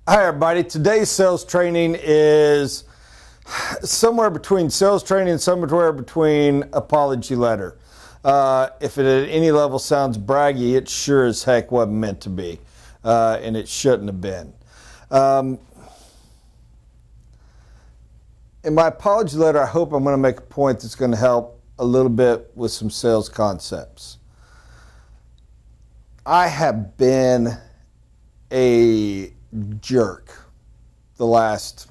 Hi everybody, today's sales training is somewhere between sales training and somewhere between apology letter. If it at any level sounds braggy, it sure as heck wasn't meant to be, and it shouldn't have been. In my apology letter, I hope I'm going to make a point that's going to help a little bit with some sales concepts. I have been a jerk the last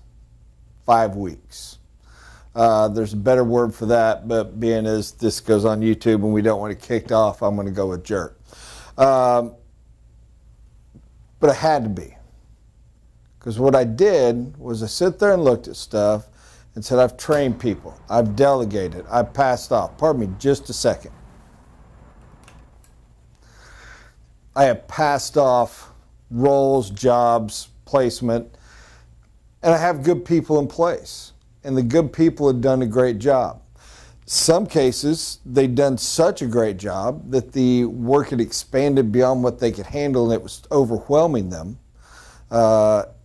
5 weeks. There's a better word for that, but being as this goes on YouTube and we don't want it kicked off, I'm going to go with jerk. But I had to be. Because what I did was I sit there and looked at stuff and said, I've trained people, I've delegated, I've passed off. Pardon me, just a second. I have passed off roles, jobs, placement, and I have good people in place. And the good people have done a great job. Some cases, they've done such a great job that the work had expanded beyond what they could handle and it was overwhelming them. But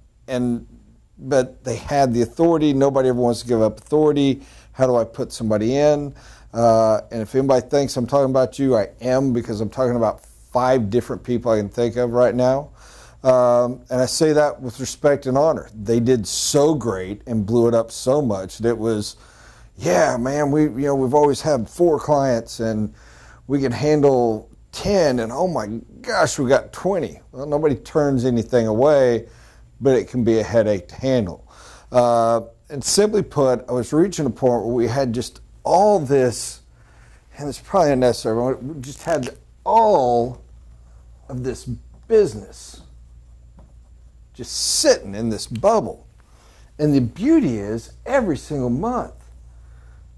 they had the authority. Nobody ever wants to give up authority. How do I put somebody in? And if anybody thinks I'm talking about you, I am, because I'm talking about 5 different people I can think of right now. And I say that with respect and honor. They did so great and blew it up so much that it was, yeah, man, we've always had 4 clients and we can handle 10, and oh my gosh, we got 20. Well, nobody turns anything away, but it can be a headache to handle. And simply put, I was reaching a point where we had just all this, and it's probably unnecessary, we just had all of this business just sitting in this bubble. And the beauty is, every single month,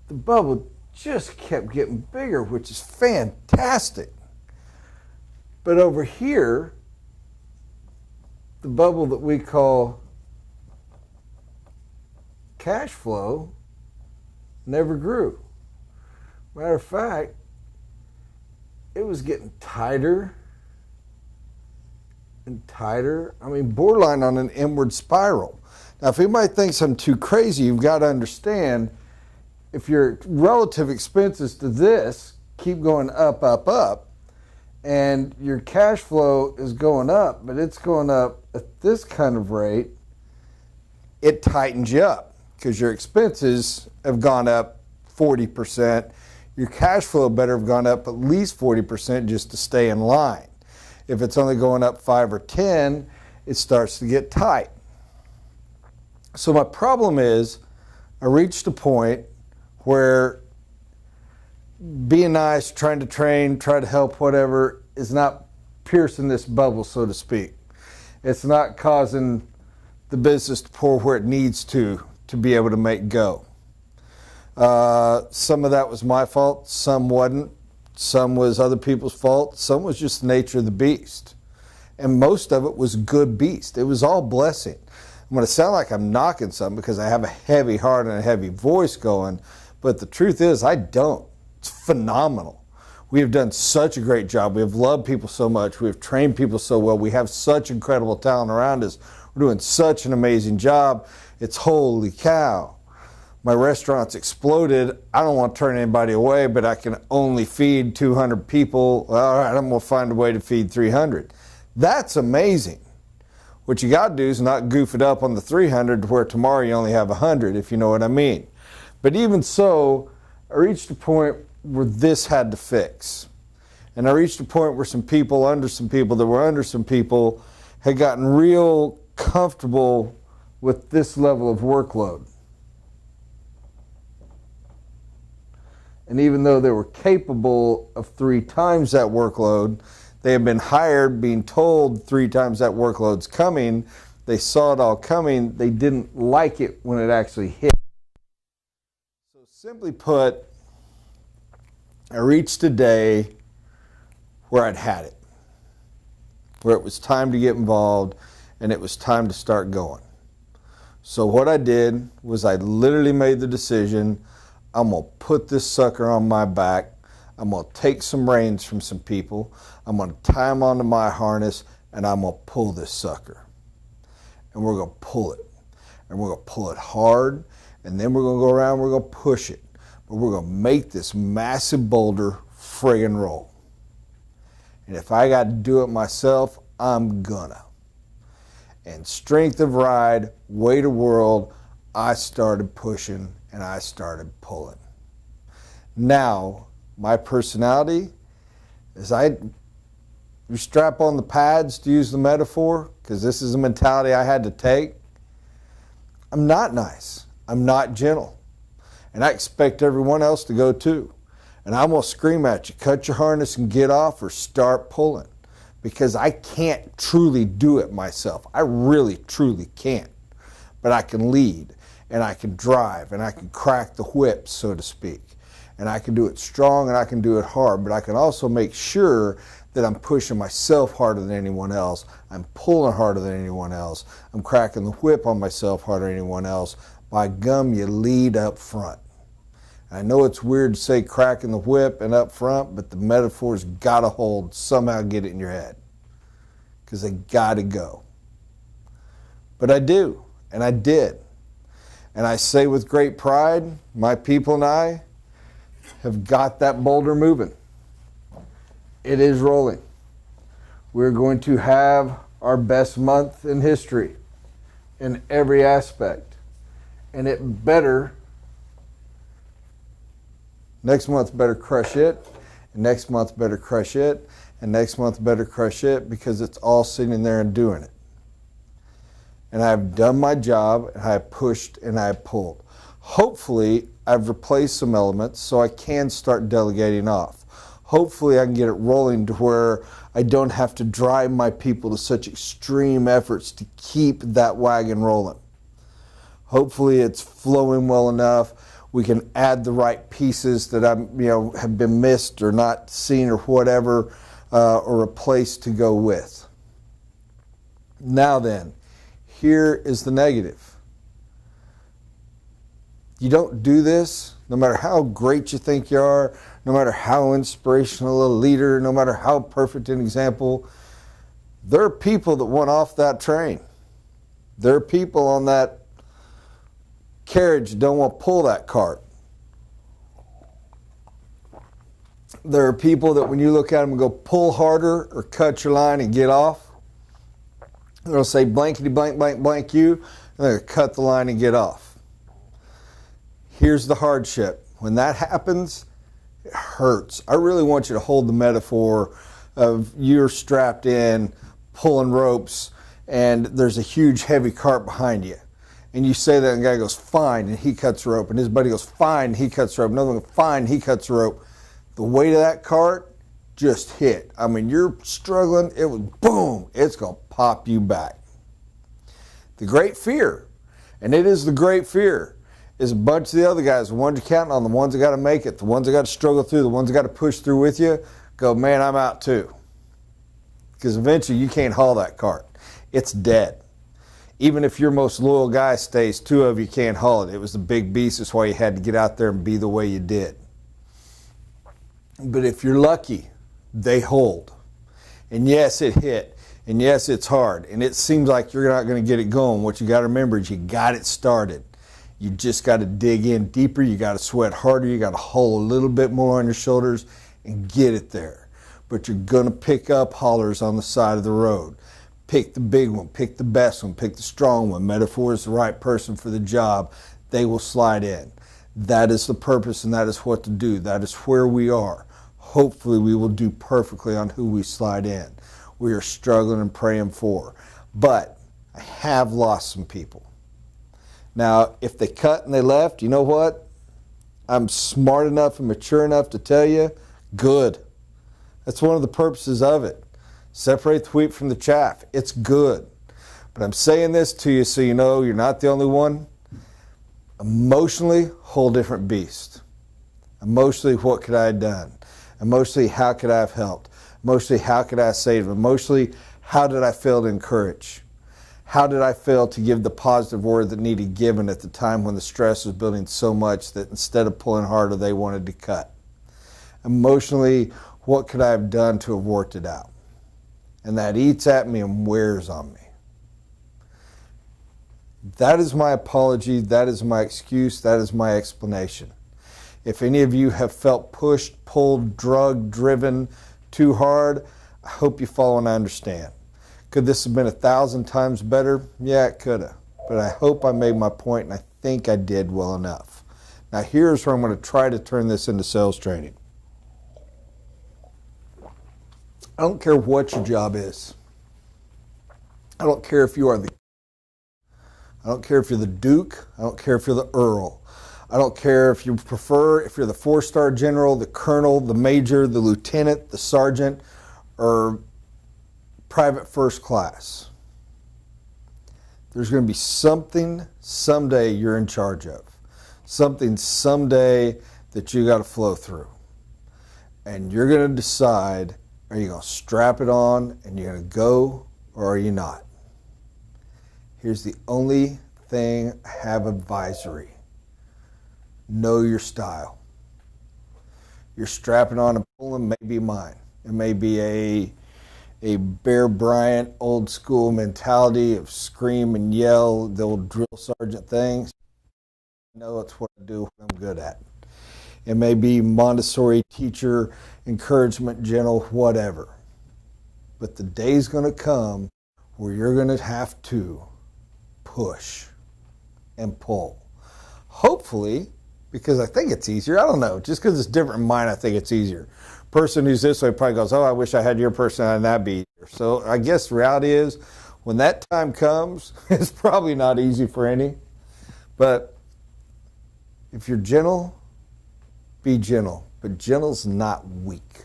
the bubble just kept getting bigger, which is fantastic. But over here, the bubble that we call cash flow never grew. Matter of fact, it was getting tighter and tighter. I mean, borderline on an inward spiral. Now, if anybody thinks I'm too crazy, you've got to understand, if your relative expenses to this keep going up, up, up, and your cash flow is going up, but it's going up at this kind of rate, it tightens you up because your expenses have gone up 40%. Your cash flow better have gone up at least 40% just to stay in line. If it's only going up 5 or 10, it starts to get tight. So my problem is, I reached a point where being nice, trying to train, try to help, whatever, is not piercing this bubble, so to speak. It's not causing the business to pour where it needs to be able to make go. Some of that was my fault, some wasn't. Some was other people's fault. Some was just the nature of the beast. And most of it was good beast. It was all blessing. I'm going to sound like I'm knocking something because I have a heavy heart and a heavy voice going, but the truth is I don't. It's phenomenal. We have done such a great job. We have loved people so much. We have trained people so well. We have such incredible talent around us. We're doing such an amazing job. It's holy cow. My restaurant's exploded. I don't want to turn anybody away, but I can only feed 200 people. All right, I'm going to find a way to feed 300. That's amazing. What you got to do is not goof it up on the 300 to where tomorrow you only have 100, if you know what I mean. But even so, I reached a point where this had to fix. And I reached a point where some people under some people that were under some people had gotten real comfortable with this level of workload. And even though they were capable of 3 times that workload, they had been hired being told 3 times that workload's coming. They saw it all coming. They didn't like it when it actually hit. So simply put, I reached a day where I'd had it, where it was time to get involved and it was time to start going. So what I did was I literally made the decision, I'm going to put this sucker on my back. I'm going to take some reins from some people. I'm going to tie them onto my harness, and I'm going to pull this sucker. and we're going to pull it. And we're going to pull it hard, and then we're going to go around and we're going to push it. But we're going to make this massive boulder friggin' roll. And if I got to do it myself, I'm gonna. And strength of ride, weight of world, I started pushing and I started pulling. Now, my personality is you strap on the pads, to use the metaphor, because this is a mentality I had to take. I'm not nice. I'm not gentle. And I expect everyone else to go too. And I'm going to scream at you, cut your harness and get off or start pulling. Because I can't truly do it myself. I really, truly can't. But I can lead, and I can drive, and I can crack the whip, so to speak. And I can do it strong, and I can do it hard. But I can also make sure that I'm pushing myself harder than anyone else. I'm pulling harder than anyone else. I'm cracking the whip on myself harder than anyone else. By gum, you lead up front. I know it's weird to say cracking the whip and up front, but the metaphor's got to hold, somehow get it in your head. Because they got to go. But I do, and I did. And I say with great pride, my people and I have got that boulder moving. It is rolling. We're going to have our best month in history in every aspect. And it better, next month better crush it, and next month better crush it, and next month better crush it, because it's all sitting there and doing it. And I've done my job, and I've pushed and I've pulled. Hopefully, I've replaced some elements so I can start delegating off. Hopefully, I can get it rolling to where I don't have to drive my people to such extreme efforts to keep that wagon rolling. Hopefully, it's flowing well enough. We can add the right pieces that have been missed or not seen or whatever, or replaced to go with. Now then, here is the negative. You don't do this, no matter how great you think you are, no matter how inspirational a leader, no matter how perfect an example. There are people that want off that train. There are people on that carriage that don't want to pull that cart. There are people that when you look at them and go pull harder or cut your line and get off, they're going to say blankety blank blank blank you, and they're going to cut the line and get off. Here's the hardship. When that happens, it hurts. I really want you to hold the metaphor of you're strapped in, pulling ropes, and there's a huge heavy cart behind you. And you say that, and the guy goes, fine, and he cuts the rope. And his buddy goes, fine, and he cuts the rope. Another one goes, fine, he cuts the rope. The weight of that cart just hit. I mean, you're struggling. It was boom. It's going to pop you back. The great fear, and it is the great fear, is a bunch of the other guys, the ones you're counting on, the ones that got to make it, the ones that got to struggle through, the ones that got to push through with you, go, man, I'm out too. Because eventually you can't haul that cart. It's dead. Even if your most loyal guy stays, two of you can't haul it. It was the big beast. That's why you had to get out there and be the way you did. But if you're lucky, they hold. And yes, it hit. And yes, it's hard. And it seems like you're not going to get it going. What you got to remember is you got it started. You just got to dig in deeper. You got to sweat harder. You got to haul a little bit more on your shoulders and get it there. But you're going to pick up haulers on the side of the road. Pick the big one. Pick the best one. Pick the strong one. Metaphor is the right person for the job. They will slide in. That is the purpose, and that is what to do. That is where we are. Hopefully we will do perfectly on who we slide in. We are struggling and praying for. But I have lost some people. Now, if they cut and they left, you know what? I'm smart enough and mature enough to tell you, good. That's one of the purposes of it. Separate the wheat from the chaff. It's good. But I'm saying this to you so you know you're not the only one. Emotionally, whole different beast. Emotionally, what could I have done? Emotionally, how could I have helped? Emotionally, how could I have saved? Emotionally, how did I fail to encourage? How did I fail to give the positive word that needed given at the time when the stress was building so much that instead of pulling harder, they wanted to cut? Emotionally, what could I have done to have worked it out? And that eats at me and wears on me. That is my apology. That is my excuse. That is my explanation. If any of you have felt pushed, pulled, drugged, driven too hard, I hope you follow and understand. Could this have been 1,000 times better? Yeah, it could have. But I hope I made my point, and I think I did well enough. Now here's where I'm going to try to turn this into sales training. I don't care what your job is. I don't care if you are I don't care if you're the Duke. I don't care if you're the Earl. I don't care if you prefer, if you're the 4-star general, the colonel, the major, the lieutenant, the sergeant, or private first class. There's going to be something someday you're in charge of. Something someday that you got to flow through. And you're going to decide, are you going to strap it on and you're going to go, or are you not? Here's the only thing I have advisory. Know your style. You're strapping on and pulling may be mine. It may be a Bear Bryant old school mentality of scream and yell, the old drill sergeant things. I know it's what I do, what I'm good at. It may be Montessori teacher, encouragement, gentle, whatever. But the day's going to come where you're going to have to push and pull. Hopefully, because I think it's easier. I don't know. Just because it's different in mine, I think it's easier. Person who's this way probably goes, oh, I wish I had your personality and that'd be easier. So I guess the reality is, when that time comes, it's probably not easy for any. But if you're gentle, be gentle. But gentle's not weak.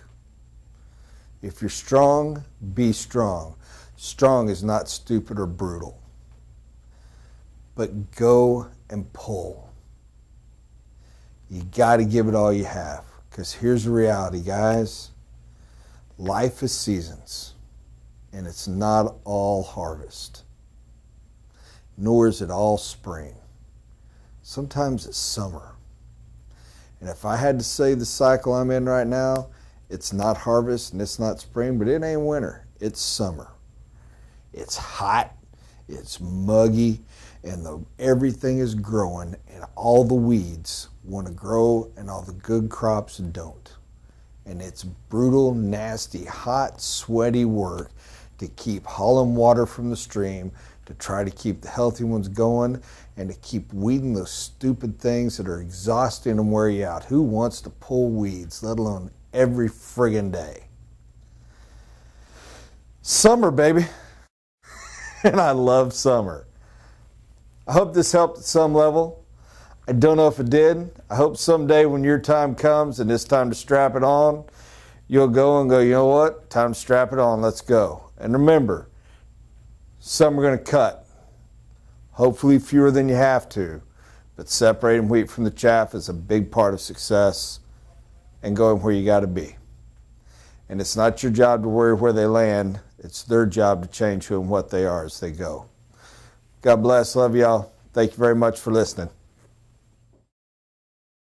If you're strong, be strong. Strong is not stupid or brutal. But go and pull. You got to give it all you have. Because here's the reality, guys. Life is seasons. And it's not all harvest. Nor is it all spring. Sometimes it's summer. And if I had to say the cycle I'm in right now, it's not harvest and it's not spring, but it ain't winter. It's summer. It's hot. It's muggy. And everything is growing, and all the weeds want to grow, and all the good crops don't. And it's brutal, nasty, hot, sweaty work to keep hauling water from the stream, to try to keep the healthy ones going, and to keep weeding those stupid things that are exhausting and wear you out. Who wants to pull weeds, let alone every friggin' day? Summer, baby. And I love summer. I hope this helped at some level. I don't know if it did. I hope someday when your time comes and it's time to strap it on, you'll go and go, you know what? Time to strap it on. Let's go. And remember, some are going to cut. Hopefully fewer than you have to. But separating wheat from the chaff is a big part of success and going where you got to be. And it's not your job to worry where they land. It's their job to change who and what they are as they go. God bless. Love y'all. Thank you very much for listening.